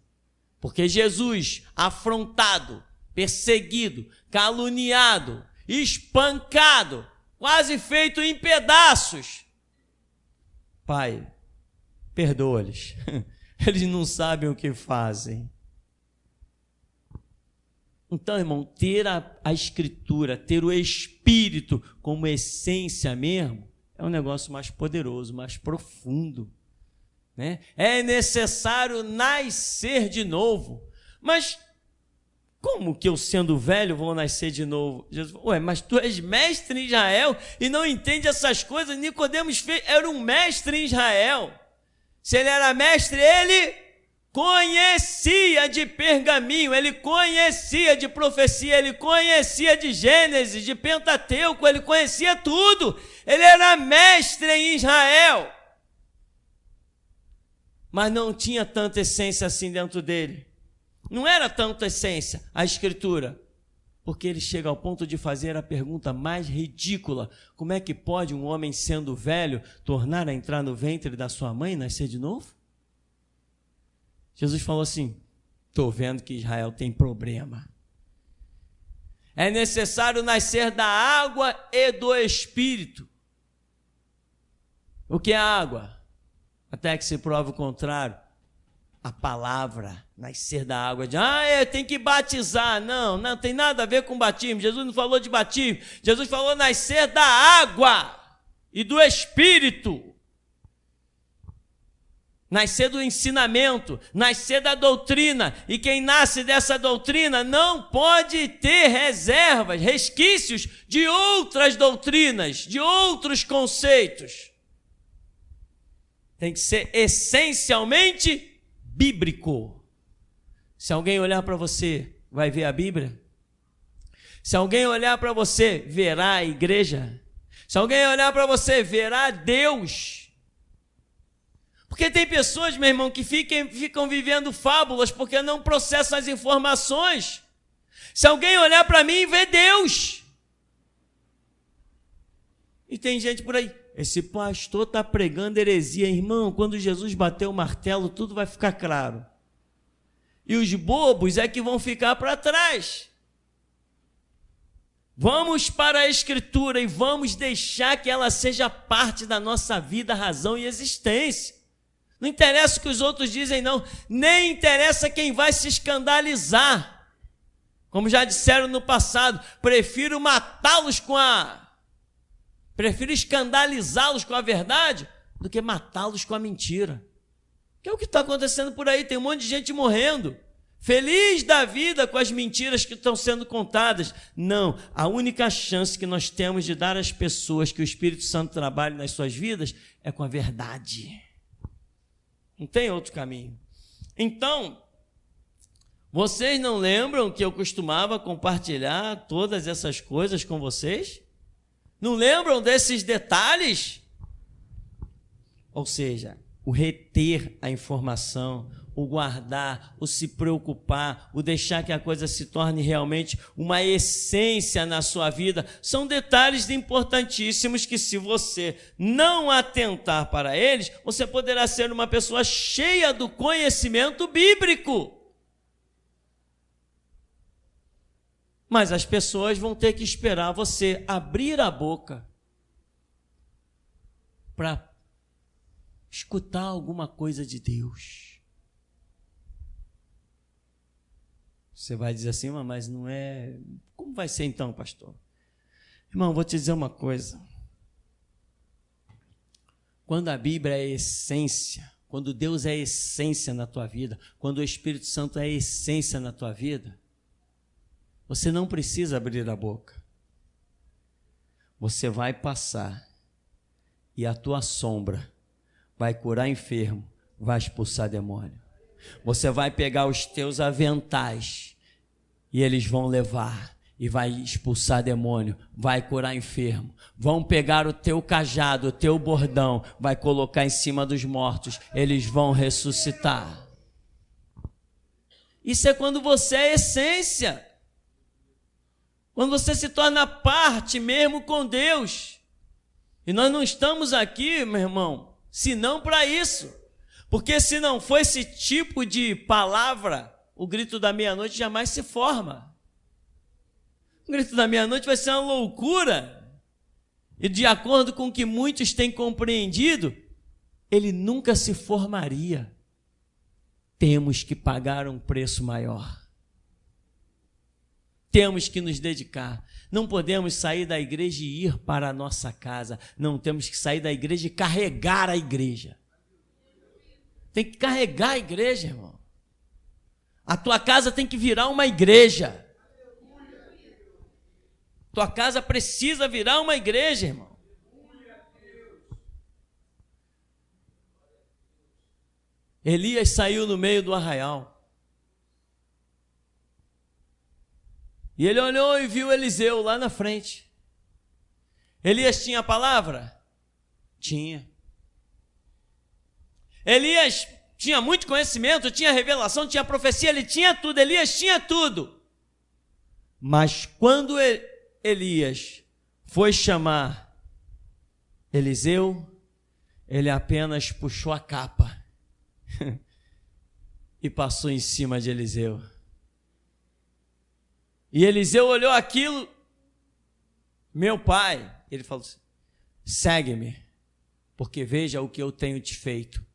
Porque Jesus, afrontado, perseguido, caluniado, espancado, quase feito em pedaços. Pai, perdoa-lhes. Eles não sabem o que fazem. Então, irmão, ter a Escritura, ter o Espírito como essência mesmo, é um negócio mais poderoso, mais profundo, né? É necessário nascer de novo. Mas como que eu, sendo velho, vou nascer de novo? Jesus, mas tu és mestre em Israel e não entende essas coisas? Nicodemos era um mestre em Israel. Se ele era mestre, ele conhecia de pergaminho, ele conhecia de profecia, ele conhecia de Gênesis, de Pentateuco, ele conhecia tudo. Ele era mestre em Israel. Mas não tinha tanta essência assim dentro dele. Não era tanta essência a Escritura. Porque ele chega ao ponto de fazer a pergunta mais ridícula: como é que pode um homem sendo velho tornar a entrar no ventre da sua mãe e nascer de novo? Jesus falou assim: estou vendo que Israel tem problema. É necessário nascer da água e do Espírito. O que é água? Até que se prove o contrário. A palavra, nascer da água. Tem que batizar. Não tem nada a ver com batismo. Jesus não falou de batismo. Jesus falou nascer da água e do Espírito. Nascer do ensinamento, nascer da doutrina, e quem nasce dessa doutrina não pode ter reservas, resquícios de outras doutrinas, de outros conceitos. Tem que ser essencialmente bíblico. Se alguém olhar para você, vai ver a Bíblia? Se alguém olhar para você, verá a igreja. Se alguém olhar para você, verá Deus. Porque tem pessoas, meu irmão, que ficam vivendo fábulas porque não processam as informações. Se alguém olhar para mim, vê Deus. E tem gente por aí, esse pastor está pregando heresia. Irmão, quando Jesus bater o martelo, tudo vai ficar claro. E os bobos é que vão ficar para trás. Vamos para a Escritura e vamos deixar que ela seja parte da nossa vida, razão e existência. Não interessa o que os outros dizem, não. Nem interessa quem vai se escandalizar. Como já disseram no passado, prefiro escandalizá-los com a verdade do que matá-los com a mentira. Que é o que está acontecendo por aí. Tem um monte de gente morrendo, feliz da vida com as mentiras que estão sendo contadas. Não, a única chance que nós temos de dar às pessoas que o Espírito Santo trabalhe nas suas vidas é com a verdade. Não tem outro caminho. Então, vocês não lembram que eu costumava compartilhar todas essas coisas com vocês? Não lembram desses detalhes? Ou seja, o reter a informação, o guardar, o se preocupar, o deixar que a coisa se torne realmente uma essência na sua vida, são detalhes importantíssimos que, se você não atentar para eles, você poderá ser uma pessoa cheia do conhecimento bíblico. Mas as pessoas vão ter que esperar você abrir a boca para escutar alguma coisa de Deus. Você vai dizer assim, mas não é... Como vai ser então, pastor? Irmão, vou te dizer uma coisa. Quando a Bíblia é essência, quando Deus é essência na tua vida, quando o Espírito Santo é essência na tua vida, você não precisa abrir a boca. Você vai passar e a tua sombra vai curar enfermo, vai expulsar demônio. Você vai pegar os teus aventais e eles vão levar e vai expulsar demônio, vai curar enfermo. Vão pegar o teu cajado, o teu bordão, vai colocar em cima dos mortos, eles vão ressuscitar. Isso é quando você é essência. Quando você se torna parte mesmo com Deus. E nós não estamos aqui, meu irmão, senão para isso. Porque se não for esse tipo de palavra, o grito da meia-noite jamais se forma. O grito da meia-noite vai ser uma loucura. E de acordo com o que muitos têm compreendido, ele nunca se formaria. Temos que pagar um preço maior. Temos que nos dedicar. Não podemos sair da igreja e ir para a nossa casa. Não temos que sair da igreja e carregar a igreja. Tem que carregar a igreja, irmão. A tua casa tem que virar uma igreja. Tua casa precisa virar uma igreja, irmão. Elias saiu no meio do arraial. E ele olhou e viu Eliseu lá na frente. Elias tinha a palavra? Tinha. Elias tinha muito conhecimento, tinha revelação, tinha profecia, ele tinha tudo, Elias tinha tudo. Mas quando Elias foi chamar Eliseu, ele apenas puxou a capa e passou em cima de Eliseu. E Eliseu olhou aquilo, meu pai, ele falou assim, segue-me, porque veja o que eu tenho te feito.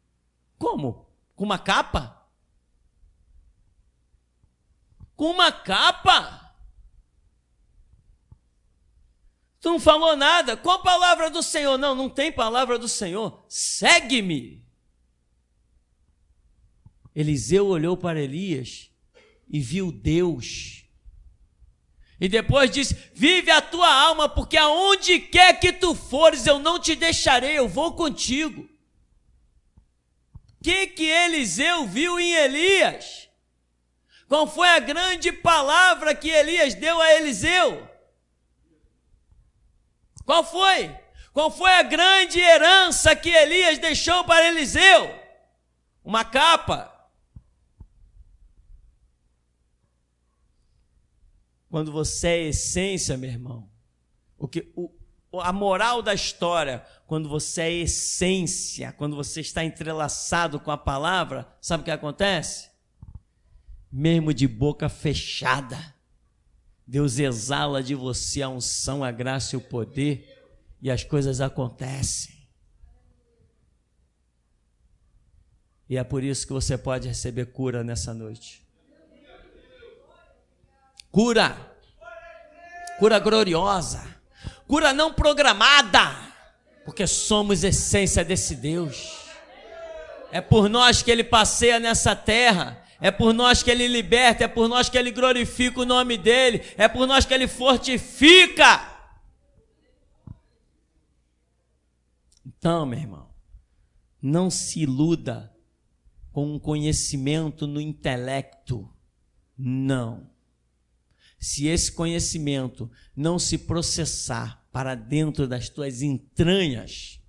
Como? Com uma capa? Com uma capa? Tu não falou nada. Qual a palavra do Senhor? Não, não tem palavra do Senhor. Segue-me. Eliseu olhou para Elias e viu Deus. E depois disse, vive a tua alma, porque aonde quer que tu fores, eu não te deixarei, eu vou contigo. O que Eliseu viu em Elias? Qual foi a grande palavra que Elias deu a Eliseu? Qual foi? Qual foi a grande herança que Elias deixou para Eliseu? Uma capa. Quando você é essência, meu irmão, a moral da história, quando você é essência, quando você está entrelaçado com a palavra, sabe o que acontece? Mesmo de boca fechada, Deus exala de você a unção, a graça e o poder, e as coisas acontecem. E é por isso que você pode receber cura nessa noite. Cura gloriosa, cura não programada, porque somos essência desse Deus. É por nós que Ele passeia nessa terra, é por nós que Ele liberta, é por nós que Ele glorifica o nome dEle, é por nós que Ele fortifica. Então, meu irmão, não se iluda com um conhecimento no intelecto, não. Se esse conhecimento não se processar para dentro das tuas entranhas,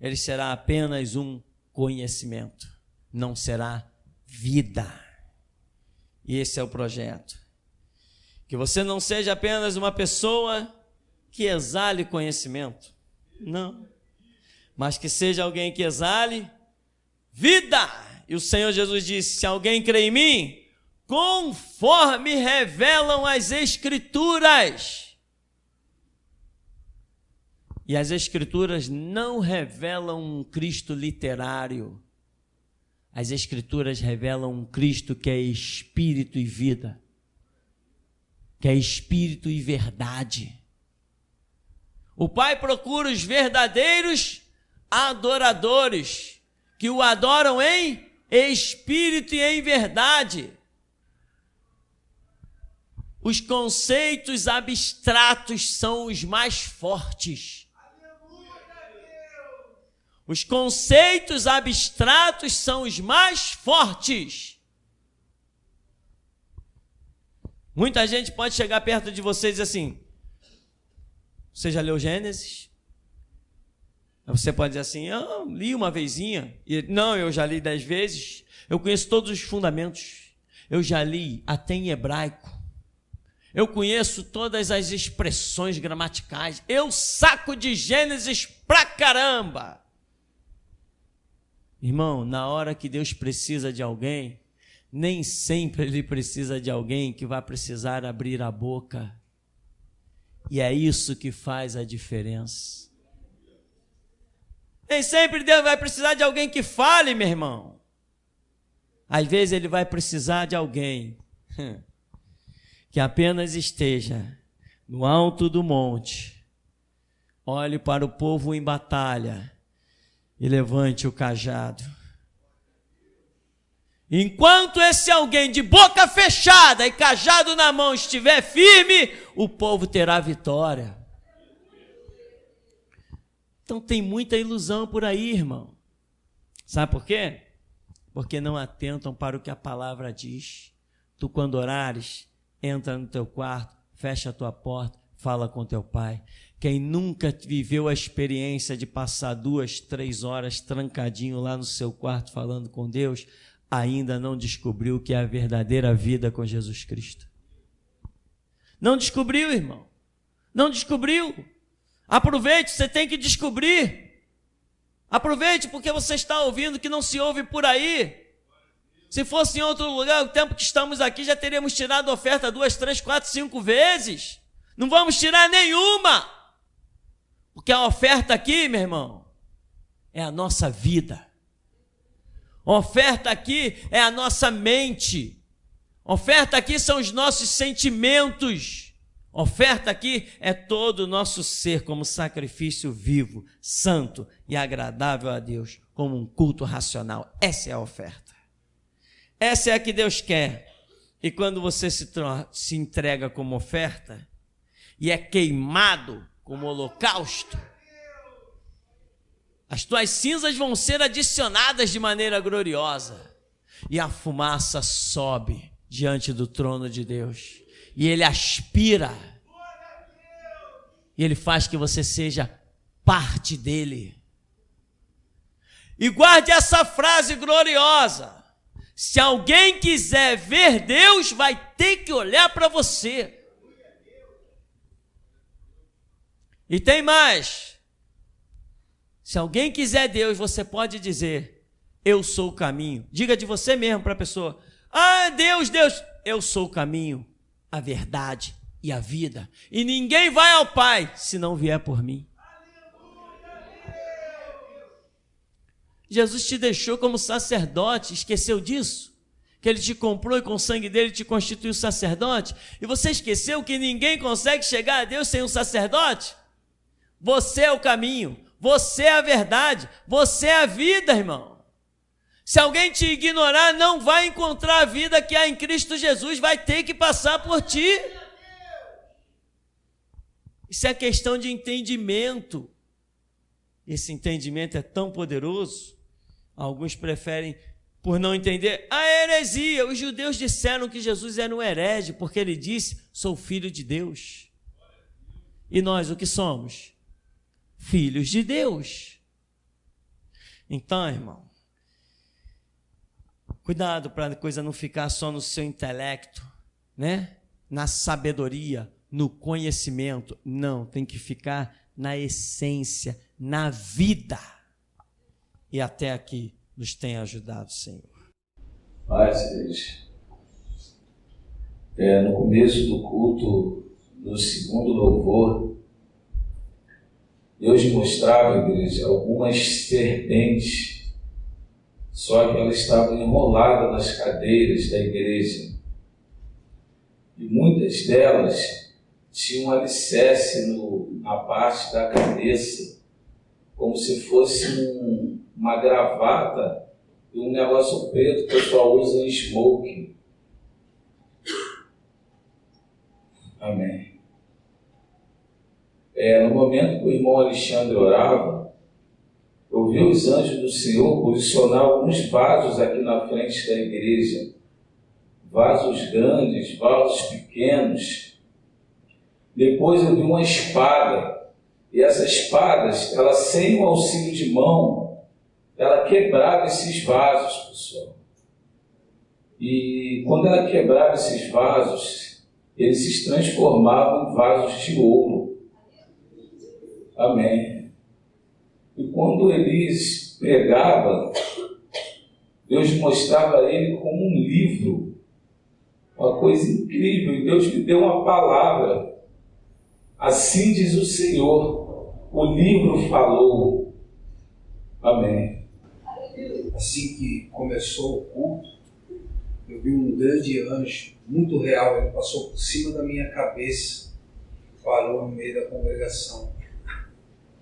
ele será apenas um conhecimento, não será vida. E esse é o projeto. Que você não seja apenas uma pessoa que exale conhecimento, não, mas que seja alguém que exale vida. E o Senhor Jesus disse: se alguém crê em mim, conforme revelam as Escrituras. E as Escrituras não revelam um Cristo literário. As Escrituras revelam um Cristo que é espírito e vida, que é espírito e verdade. O Pai procura os verdadeiros adoradores, que o adoram em espírito e em verdade. Os conceitos abstratos são os mais fortes. Os conceitos abstratos são os mais fortes. Muita gente pode chegar perto de você e dizer assim: você já leu Gênesis? Você pode dizer assim: eu li uma vezinha. Não, eu já li 10 vezes. Eu conheço todos os fundamentos. Eu já li até em hebraico. Eu conheço todas as expressões gramaticais. Eu saco de Gênesis pra caramba. Irmão, na hora que Deus precisa de alguém, nem sempre Ele precisa de alguém que vai precisar abrir a boca. E é isso que faz a diferença. Nem sempre Deus vai precisar de alguém que fale, meu irmão. Às vezes Ele vai precisar de alguém que apenas esteja no alto do monte, olhe para o povo em batalha e levante o cajado. Enquanto esse alguém de boca fechada e cajado na mão estiver firme, o povo terá vitória. Então tem muita ilusão por aí, irmão. Sabe por quê? Porque não atentam para o que a palavra diz. Tu, quando orares, entra no teu quarto, fecha a tua porta, fala com teu pai. Quem nunca viveu a experiência de passar 2, 3 horas trancadinho lá no seu quarto falando com Deus, ainda não descobriu o que é a verdadeira vida com Jesus Cristo. Não descobriu, irmão. Não descobriu. Aproveite, você tem que descobrir. Aproveite, porque você está ouvindo que não se ouve por aí. Se fosse em outro lugar, o tempo que estamos aqui, já teríamos tirado a oferta 2, 3, 4, 5 vezes. Não vamos tirar nenhuma. Porque a oferta aqui, meu irmão, é a nossa vida. A oferta aqui é a nossa mente. A oferta aqui são os nossos sentimentos. A oferta aqui é todo o nosso ser como sacrifício vivo, santo e agradável a Deus, como um culto racional. Essa é a oferta. Essa é a que Deus quer. E quando você se entrega como oferta e é queimado como holocausto, as tuas cinzas vão ser adicionadas de maneira gloriosa. e a fumaça sobe diante do trono de Deus. E ele aspira. E ele faz que você seja parte dele. E guarde essa frase gloriosa. Se alguém quiser ver Deus, vai ter que olhar para você. E tem mais. Se alguém quiser Deus, você pode dizer: eu sou o caminho. Diga de você mesmo para a pessoa: ah, Deus, eu sou o caminho, a verdade e a vida. E ninguém vai ao Pai se não vier por mim. Jesus te deixou como sacerdote, esqueceu disso? Que ele te comprou e com o sangue dele te constituiu sacerdote? E você esqueceu que ninguém consegue chegar a Deus sem um sacerdote? Você é o caminho, você é a verdade, você é a vida, irmão. Se alguém te ignorar, não vai encontrar a vida que há em Cristo Jesus, vai ter que passar por ti. Isso é questão de entendimento. Esse entendimento é tão poderoso. Alguns preferem, por não entender, a heresia. Os judeus disseram que Jesus era um herege, porque ele disse: sou filho de Deus. E nós o que somos? Filhos de Deus. Então, irmão, cuidado para a coisa não ficar só no seu intelecto, né? Na sabedoria, no conhecimento. Não, tem que ficar na essência, na vida. E até aqui nos tem ajudado, Senhor. Paz, igreja. No começo do culto, no segundo louvor, Deus mostrava, igreja, algumas serpentes, só que elas estavam enroladas nas cadeiras da igreja. E muitas delas tinham um alicerce na parte da cabeça, como se fosse uma gravata e um negócio preto que o pessoal usa em smoking. Amém. No momento que o irmão Alexandre orava, eu vi os anjos do Senhor posicionar alguns vasos aqui na frente da igreja. Vasos grandes, vasos pequenos. Depois eu vi uma espada. E essa espada, ela sem o auxílio de mão, ela quebrava esses vasos, pessoal. E quando ela quebrava esses vasos, eles se transformavam em vasos de ouro. Amém. E quando Elias pregava, Deus mostrava a ele como um livro, uma coisa incrível. E Deus me deu uma palavra. Assim diz o Senhor, o livro falou. Amém. Assim que começou o culto, eu vi um grande anjo, muito real. Ele passou por cima da minha cabeça, parou no meio da congregação.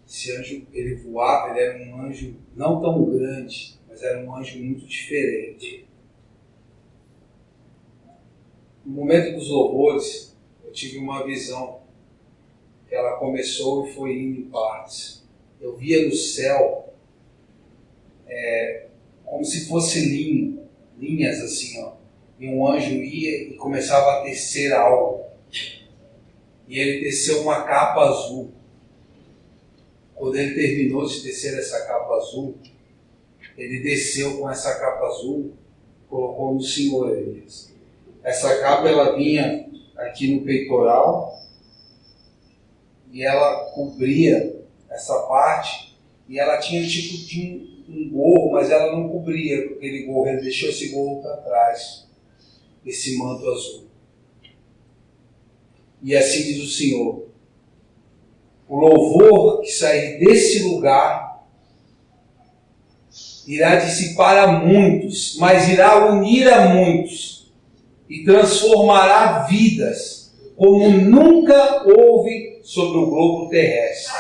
Esse anjo, ele voava, ele era um anjo não tão grande, mas era um anjo muito diferente. No momento dos louvores, eu tive uma visão, que ela começou e foi indo em partes. Eu via no céu, como se fosse linhas assim, ó. E um anjo ia e começava a tecer algo. E ele teceu uma capa azul. Quando ele terminou de tecer essa capa azul, ele desceu com essa capa azul, colocou no Senhor Elias. Essa capa, ela vinha aqui no peitoral e ela cobria essa parte, e ela tinha tipo de um gorro, mas ela não cobria aquele gorro, ele deixou esse gorro para trás, esse manto azul. E assim diz o Senhor: o louvor que sair desse lugar irá dissipar a muitos, mas irá unir a muitos e transformará vidas como nunca houve sobre o globo terrestre.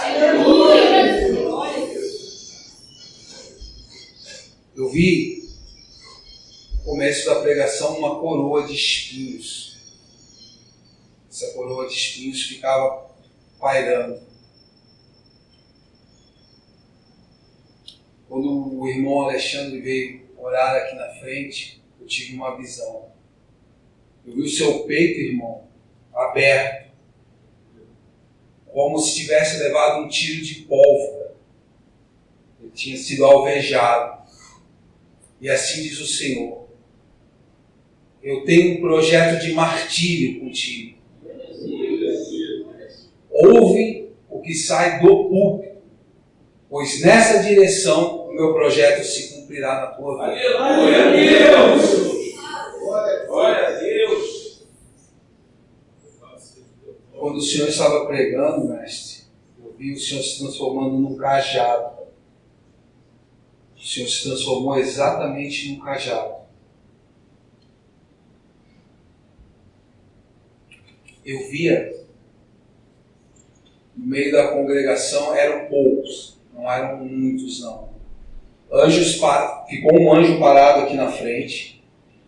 Eu vi no começo da pregação uma coroa de espinhos. Essa coroa de espinhos ficava pairando. Quando o irmão Alexandre veio orar aqui na frente, tive uma visão. Eu vi o seu peito, irmão, aberto, como se tivesse levado um tiro de pólvora. Ele tinha sido alvejado. E assim diz o Senhor: eu tenho um projeto de martírio contigo. Ouve o que sai do púlpito, pois nessa direção o meu projeto se cumprirá na tua vida. Glória a Deus! Glória a Deus! Quando o Senhor estava pregando, mestre, eu vi o Senhor se transformando num cajado. O Senhor se transformou exatamente num cajado. Eu via, no meio da congregação, eram poucos, não eram muitos não. Ficou um anjo parado aqui na frente,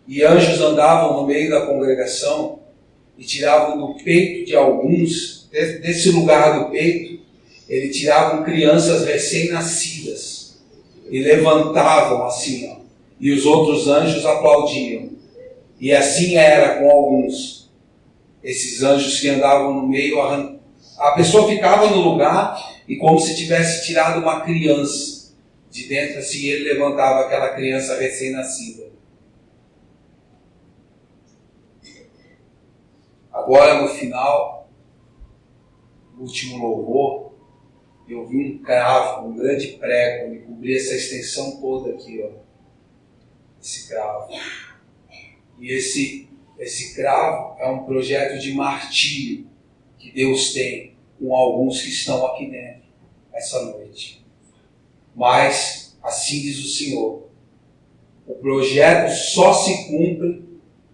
e anjos andavam no meio da congregação e tiravam do peito de alguns, desse lugar do peito, eles tiravam crianças recém-nascidas e levantavam assim, ó, e os outros anjos aplaudiam. E assim era com alguns. Esses anjos que andavam no meio, a pessoa ficava no lugar e como se tivesse tirado uma criança de dentro, assim, ele levantava aquela criança recém-nascida. Agora no final, no último louvor, eu vi um cravo, um grande prego, me cobria essa extensão toda aqui, ó. Esse cravo. E esse cravo é um projeto de martírio que Deus tem com alguns que estão aqui dentro essa noite. Mas, assim diz o Senhor, o projeto só se cumpre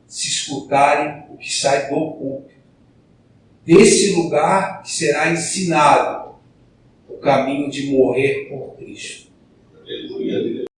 se escutarem o que sai do púlpito. Desse lugar que será ensinado o caminho de morrer por Cristo. Aleluia.